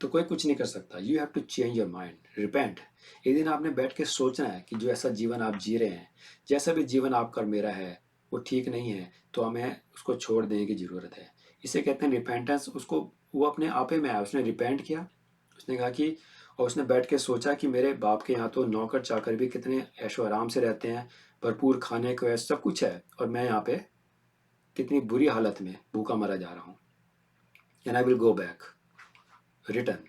Speaker 1: तो कोई कुछ नहीं कर सकता। You have to change your mind, repent. एक दिन आपने बैठ के सोचना है कि जो ऐसा जीवन आप जी रहे हैं, जैसा भी जीवन आपका और मेरा है, वो ठीक नहीं है, तो हमें उसको छोड़ देने की ज़रूरत है। इसे कहते हैं रिपेंटेंस। उसको, वो अपने आपे में आया, उसने रिपेंट किया, उसने कहा कि, और उसने बैठ के सोचा कि मेरे बाप के यहाँ तो नौकर चाकर भी कितने ऐशो आराम से रहते हैं, भरपूर खाने को है, सब कुछ है, और मैं यहाँ पे कितनी बुरी हालत में भूखा मरा जा रहा हूँ। And I will go back, return.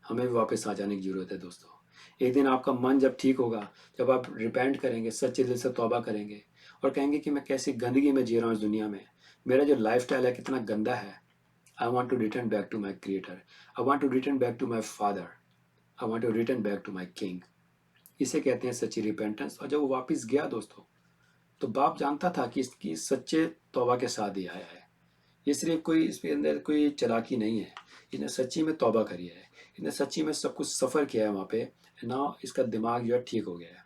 Speaker 1: हमें भी वापस आ जाने की ज़रूरत है दोस्तों। एक दिन आपका मन जब ठीक होगा, जब आप रिपेंट करेंगे, सच्चे दिल से तौबा करेंगे, और कहेंगे कि मैं कैसी गंदगी में जी रहा हूँ इस दुनिया में, मेरा जो लाइफ स्टाइल है कितना गंदा है। I want to return back to my creator, I want to return back to my father, I want to return back to my king. इसे कहते हैं सच्ची रिपेंटेंस। और जब वो वापस गया दोस्तों, तो बाप जानता था कि इसकी सच्चे तौबा के साथ ही आया है। ये सिर्फ कोई इसके अंदर कोई चालाकी नहीं है, इसने सच्ची में तौबा करी है, इसने सच्ची में सब कुछ सफ़र किया है वहाँ पे। नाउ इसका दिमाग जो है ठीक हो गया है,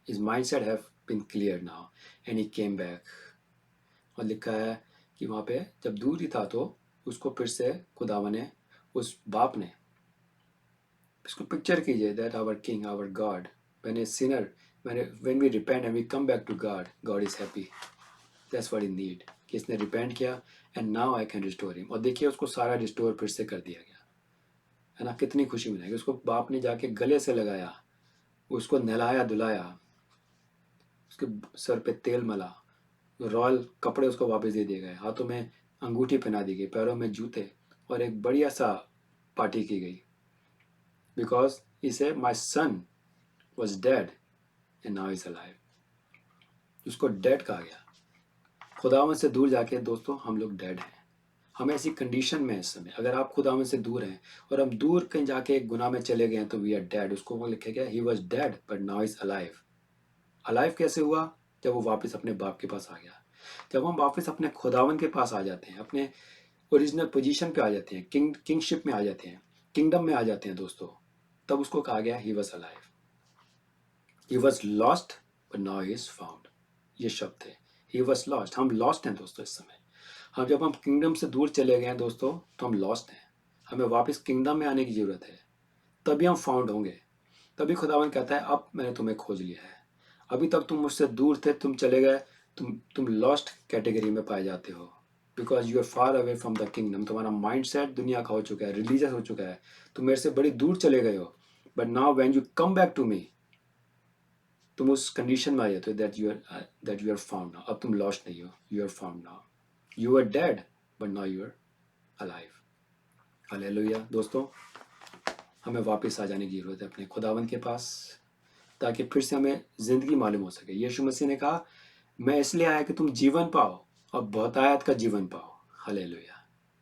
Speaker 1: his mindset have been cleared now and he came back। और लिखा है कि वहाँ पे जब दूर ही था तो उसको फिर से खुदावन ने, उस बाप ने, इसको पिक्चर कीजिए, that our king our God when a sinner when we repent and we come back to God, God is happy, that's what he need, कि इसने रिपेंट किया and now I can restore him। और देखिए उसको सारा restore फिर से कर दिया गया है ना, कितनी खुशी मिलेगी उसको। बाप ने जाके गले से लगाया, उसको नहलाया धुलाया, उसके सर पे तेल मला, रॉयल कपड़े उसको वापस दे दिए गए, हाथों में अंगूठी पहना दी गई, पैरों में जूते, और एक बढ़िया सा पार्टी की गई। बिकॉज इसे my son was dead and now is alive. उसको डेड कहा गया। खुदावन से दूर जाके दोस्तों हम लोग डेड हैं, हम ऐसी कंडीशन में इस समय। अगर आप खुदावन से दूर हैं और हम दूर कहीं जाके गुनाह में चले गए हैं तो वी आर डेड। उसको वो लिखा गया he was dead but now is alive. Alive कैसे हुआ? जब वो वापस अपने बाप के पास आ गया। जब हम वापस अपने खुदावन के पास आ जाते हैं, अपने ओरिजिनल पोजीशन पे आ जाते हैं, किंगशिप में आ जाते हैं, किंगडम में आ जाते हैं दोस्तों, तब उसको कहा गया he was alive. He was lost but now he is found. ये शब्द है, ही वॉज लॉस्ट। हम लॉस्ट हैं दोस्तों इस समय। हम जब हम किंगडम से दूर चले गए हैं दोस्तों तो हम लॉस्ट हैं। हमें वापस किंगडम में आने की जरूरत है, तभी हम फाउंड होंगे। तभी खुदावन कहता है अब मैंने तुम्हें खोज लिया है। अभी तक तुम मुझसे दूर थे, तुम चले गए, तुम लॉस्ट कैटेगरी में पाए जाते हो, because you are far away from the kingdom. तुम्हारा माइंड सेट दुनिया का हो चुका है, रिलीजियस हो चुका है, तुम मेरे से बड़ी दूर चले गए हो। But now when you come back to me, तुम उस कंडीशन में आ जाते हो that you are found now. अब तुम लॉस्ट नहीं हो, you are found now. You are dead but now you are alive. Hallelujah. दोस्तों हमें वापस आ जाने की जरूरत है अपने खुदावन के पास, ताकि फिर से हमें जिंदगी मालूम हो सके। यीशु मसीह ने कहा मैं इसलिए आया कि तुम जीवन पाओ और बहुतायत का जीवन पाओ। हालेलुया।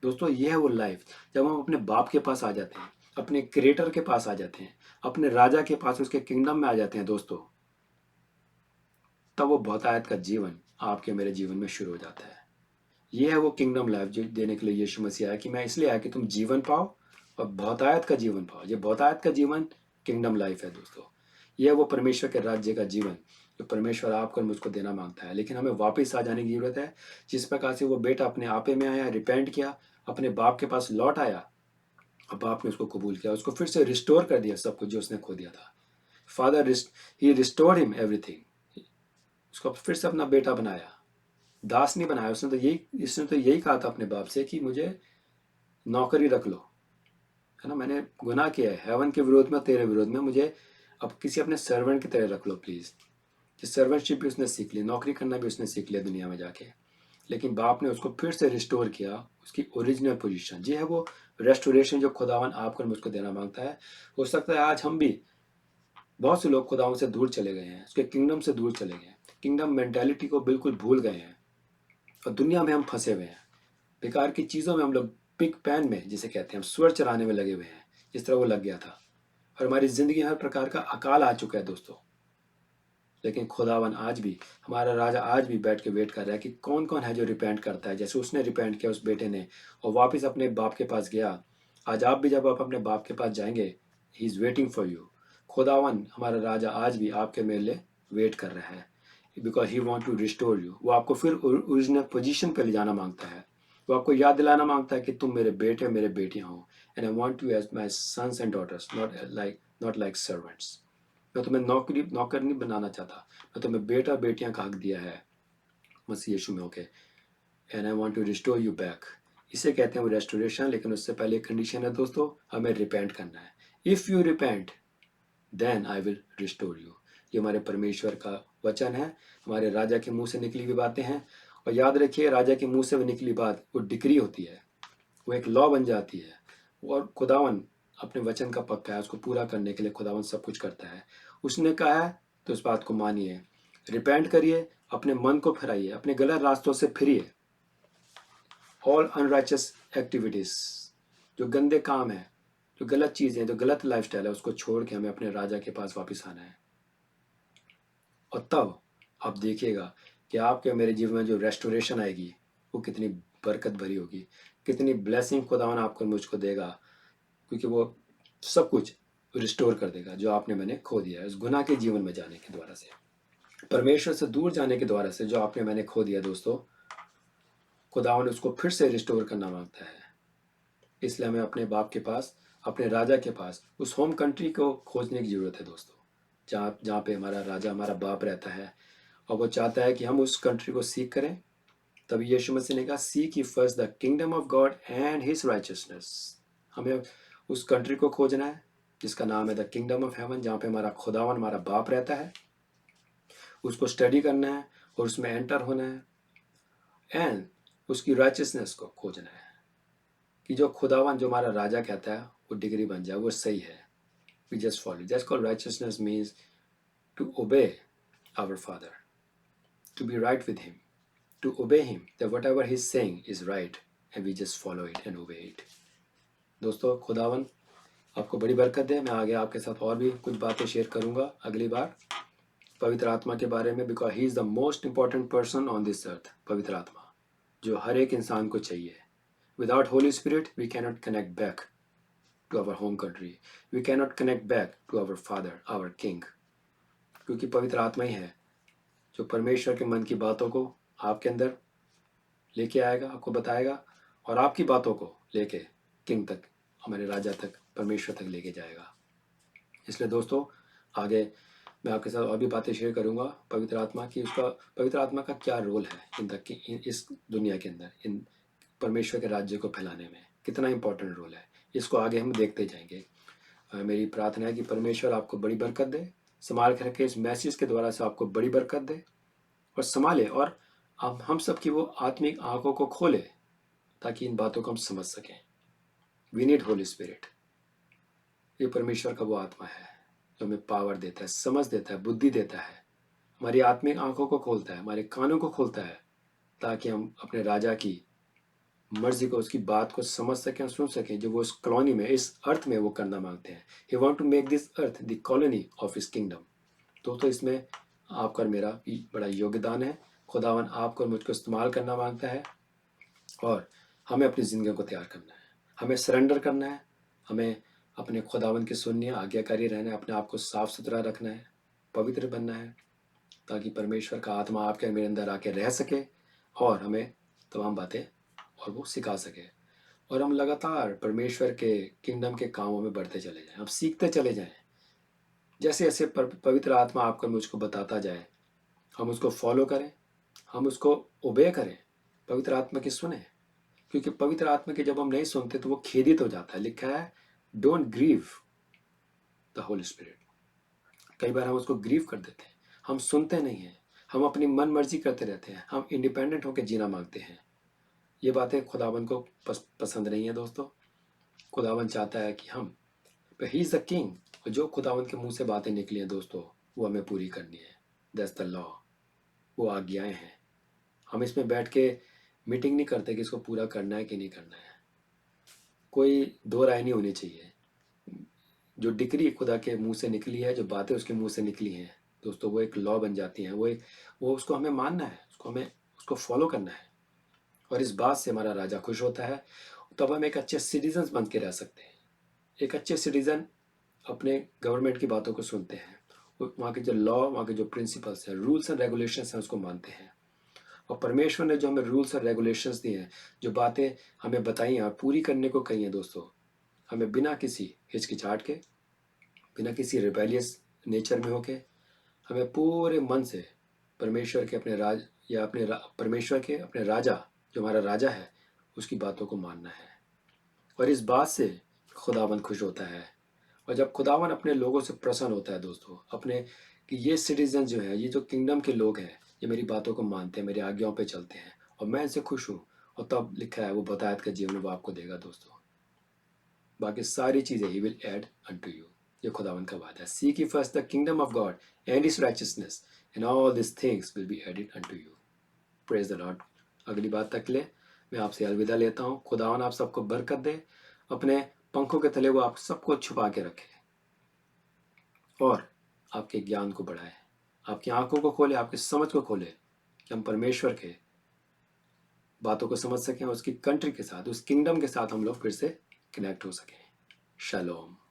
Speaker 1: दोस्तों ये है वो लाइफ, जब हम अपने बाप के पास आ जाते हैं, अपने क्रिएटर के पास आ जाते हैं, अपने राजा के पास, उसके किंगडम में आ जाते हैं दोस्तों, तब वो बहुतायत का जीवन आपके मेरे जीवन में शुरू हो जाता है। ये है वो किंगडम लाइफ जो देने के लिए यीशु मसीह आया, कि मैं इसलिए आया कि तुम जीवन पाओ और बहुतायत का जीवन पाओ। ये बहुतायत का जीवन किंगडम लाइफ है दोस्तों। ये है वो परमेश्वर के राज्य का जीवन जो परमेश्वर आपको और मुझको देना मांगता है। लेकिन हमें वापस आ जाने की जरूरत है। जिस प्रकार से वो बेटा अपने आपे में आया, रिपेंट किया, अपने बाप के पास लौट आया, और बाप ने उसको कबूल किया, उसको फिर से रिस्टोर कर दिया सब कुछ जो उसने खो दिया था। फादर ही रिस्टोर्ड हिम एवरीथिंग। उसको फिर से अपना बेटा बनाया, दास नहीं बनाया। इसने तो यही कहा था अपने बाप से कि मुझे नौकरी रख लो, है ना, मैंने गुनाह किया है हेवन के विरोध में, तेरे विरोध में, मुझे अब किसी अपने सर्वेंट की तरह रख लो प्लीज। कि सर्वेंटशिप भी उसने सीख ली, नौकरी करना भी उसने सीख लिया दुनिया में जाके। लेकिन बाप ने उसको फिर से रिस्टोर किया उसकी ओरिजिनल पोजीशन। जी है वो रेस्टोरेशन जो खुदावन आपको मुझको देना मांगता है। हो सकता है आज हम भी, बहुत से लोग खुदावन से दूर चले गए हैं, उसके किंगडम से दूर चले गए हैं, किंगडम मेंटालिटी को बिल्कुल भूल गए हैं, और दुनिया में हम फंसे हुए हैं, बेकार की चीज़ों में हम लोग, पिग पैन में जिसे कहते हैं, हम स्वर चराने में लगे हुए हैं, जिस तरह वो लग गया था। और हमारी ज़िंदगी हर प्रकार का अकाल आ चुका है दोस्तों। लेकिन खुदावन आज भी, हमारा राजा आज भी बैठ के वेट कर रहा है कि कौन कौन है जो रिपेंट करता है, जैसे उसने रिपेंट किया उस बेटे ने और वापस अपने बाप के पास गया। आज आप भी जब आप अपने बाप के पास जाएंगे, he is waiting for you. खुदावन हमारा राजा आज भी आपके मेरे लिए वेट कर रहा है, because he want to restore you. वो आपको फिर ओरिजिनल पोजीशन पे ले जाना मांगता है। वो आपको याद दिलाना मांगता है कि तुम मेरे बेटे मेरे बेटियां हो, and I want you as my sons and daughters, not like servants. मैं तुम्हें नौकर नहीं बनाना चाहता, मैं तुम्हें बेटा बेटियां का हक दिया है मसीह यीशु में होके, and I want to restore you back. इसे कहते हैं वो रेस्टोरेशन। लेकिन उससे पहले एक कंडीशन है दोस्तों, हमें रिपेंट करना है। If you repent then I will restore you. ये हमारे परमेश्वर का वचन है, हमारे राजा के मुंह से निकली हुई बातें हैं। और याद रखिए, राजा के मुंह से निकली बात वो डिक्री होती है, वो एक लॉ बन जाती है। और खुदावन अपने वचन का पक्का है, उसको पूरा करने के लिए खुदावन सब कुछ करता है। उसने कहा है तो उस बात को मानिए, रिपेंट करिए, अपने मन को फिराइए, अपने गलत रास्तों से फिरिए। ऑल अनराइचस एक्टिविटीज, जो गंदे काम है, जो गलत चीज़ें, जो गलत लाइफस्टाइल है, उसको छोड़ के हमें अपने राजा के पास वापस आना है। और तब आप देखिएगा कि आपके मेरे जीवन में जो रेस्टोरेशन आएगी वो कितनी बरकत भरी होगी, कितनी ब्लेसिंग खुदावन आपको मुझको देगा, क्योंकि वो सब कुछ रिस्टोर कर देगा जो आपने मैंने खो दिया है उस गुनाह के जीवन में जाने के द्वारा से, परमेश्वर से दूर जाने के द्वारा से जो आपने मैंने खो दिया दोस्तों, खुदावन उसको फिर से रिस्टोर करना मांगता है। इसलिए हमें अपने बाप के पास, अपने राजा के पास, उस होम कंट्री को खोजने की जरूरत है दोस्तों, जहाँ पे हमारा राजा, हमारा बाप रहता है, और वो चाहता है कि हम उस कंट्री को सीख करें। तभी यीशु मसीह ने कहा, seek ye first the kingdom of God and his righteousness। हमें उस कंट्री को खोजना है जिसका नाम है द किंगडम ऑफ हेवन, जहाँ पे हमारा खुदावन, हमारा बाप रहता है। उसको स्टडी करना है और उसमें एंटर होना है, एंड उसकी राइचियसनेस को खोजना है कि जो खुदावन, जो हमारा राजा कहता है वो डिग्री बन जाए, वो सही है। We just follow, that's called righteousness, means to obey our father, to be right with him, to obey him, that whatever he's saying is right and we just follow it and obey it। दोस्तों, खुदावन आपको बड़ी बरकत दे। मैं आगे आपके साथ और भी कुछ बातें शेयर करूंगा अगली बार पवित्र आत्मा के बारे में, because he is the most important person on this earth. पवित्र आत्मा जो हर एक इंसान को चाहिए। Without Holy Spirit we cannot connect back to our home country, we cannot connect back to our father, our king, क्योंकि पवित्र आत्मा ही है जो परमेश्वर के मन की बातों को आपके अंदर लेके आएगा, आपको बताएगा, और आपकी बातों को लेके किंग तक, हमारे राजा तक, परमेश्वर तक लेके जाएगा। इसलिए दोस्तों, आगे मैं आपके साथ और भी बातें शेयर करूंगा पवित्र आत्मा की, उसका, पवित्र आत्मा का क्या रोल है इस दुनिया के अंदर, इन परमेश्वर के राज्य को फैलाने में कितना इंपॉर्टेंट रोल है, इसको आगे हम देखते जाएंगे। मेरी प्रार्थना है कि परमेश्वर आपको बड़ी बरकत दे, संभाल के रखे, इस मैसेज के द्वारा से आपको बड़ी बरकत दे और संभाले, और हम सब की वो आत्मिक आंखों को खोले ताकि इन बातों को हम समझ सकें। We need Holy Spirit. ये परमेश्वर का वो आत्मा है जो हमें पावर देता है, समझ देता है, बुद्धि देता है, हमारी आत्मिक आंखों को खोलता है, हमारे कानों को खोलता है, ताकि हम अपने राजा की मर्जी को, उसकी बात को समझ सकें, सुन सकें, जो वो इस कॉलोनी में, इस अर्थ में वो करना मांगते हैं। He want to make this earth the colony of his kingdom. तो इसमें आपका और मेरा भी बड़ा योगदान है। खुदावन आपको और मुझको इस्तेमाल करना मांगता है, और हमें अपनी ज़िंदगी को तैयार करना है, हमें सरेंडर करना है, हमें अपने खुदावन की सुननी है, आज्ञाकारी रहना है, अपने आप को साफ सुथरा रखना है, पवित्र बनना है, ताकि परमेश्वर का आत्मा आपके मेरे अंदर आके रह सके और हमें तमाम बातें और वो सिखा सके, और हम लगातार परमेश्वर के किंगडम के कामों में बढ़ते चले जाएं, हम सीखते चले जाएं। जैसे जैसे पवित्र आत्मा आपको मुझको बताता जाए, हम उसको फॉलो करें, हम उसको ओबे करें, पवित्र आत्मा की सुने, क्योंकि पवित्र आत्मा के जब हम नहीं सुनते तो वो खेदित हो जाता है। लिखा है, don't grieve the Holy Spirit. कई बार हम उसको ग्रीव कर देते हैं, हम सुनते नहीं हैं, हम अपनी मन मर्जी करते रहते हैं, हम इंडिपेंडेंट होकर जीना मांगते हैं। ये बातें खुदावन को पसंद नहीं है दोस्तों। खुदावन चाहता है कि हम, ही इज द किंग, जो खुदावन के मुंह से बातें निकली हैं दोस्तों, वो हमें पूरी करनी है। दैट्स द लॉ, वो आज्ञाएं हैं। हम इसमें बैठ के मीटिंग नहीं करते कि इसको पूरा करना है कि नहीं करना है। कोई दो राय नहीं होनी चाहिए। जो डिक्री खुदा के मुंह से निकली है, जो बातें उसके मुंह से निकली हैं दोस्तों, वो एक लॉ बन जाती हैं। वो उसको हमें मानना है, उसको फॉलो करना है, और इस बात से हमारा राजा खुश होता है। तब हम एक अच्छे सिटीजन बन के रह सकते हैं। एक अच्छे सिटीजन अपने गवर्नमेंट की बातों को सुनते हैं, वहाँ के जो लॉ, वहाँ के जो प्रिंसिपल्स हैं, रूल्स एंड रेगुलेशंस हैं, उसको मानते हैं। और परमेश्वर ने जो हमें रूल्स और रेगुलेशंस दिए हैं, जो बातें हमें बताई हैं और पूरी करने को कही हैं दोस्तों, हमें बिना किसी हिचकिचाहट के, बिना किसी रिबेलियस नेचर में होके, हमें पूरे मन से परमेश्वर के अपने राज या परमेश्वर के अपने राजा, जो हमारा राजा है, उसकी बातों को मानना है। और इस बात से खुदावन खुश होता है। और जब खुदावन अपने लोगों से प्रसन्न होता है दोस्तों, अपने कि ये सिटीजन जो है, ये जो किंगडम के लोग हैं, ये मेरी बातों को मानते हैं, मेरी आज्ञाओं पे चलते हैं, और मैं इनसे खुश हूँ, और तब लिखा है वो बतायत का जीवन वो आपको देगा दोस्तों। बाकी सारी चीज़ें he will add unto you. ये खुदावन का वादा है। Seek ye first the kingdom of God and his righteousness and all these things will be added unto you. Praise the Lord. अगली बात तक ले मैं आपसे अलविदा लेता हूँ। खुदावन आप सबको बरकत दे, अपने पंखों के तले वो आप सबको छुपा के रखे और आपके ज्ञान को बढ़ाए, आपकी आंखों को खोले, आपकी समझ को खोले कि हम परमेश्वर के बातों को समझ सकें, उसकी कंट्री के साथ, उस किंगडम के साथ हम लोग फिर से कनेक्ट हो सकें। शालोम।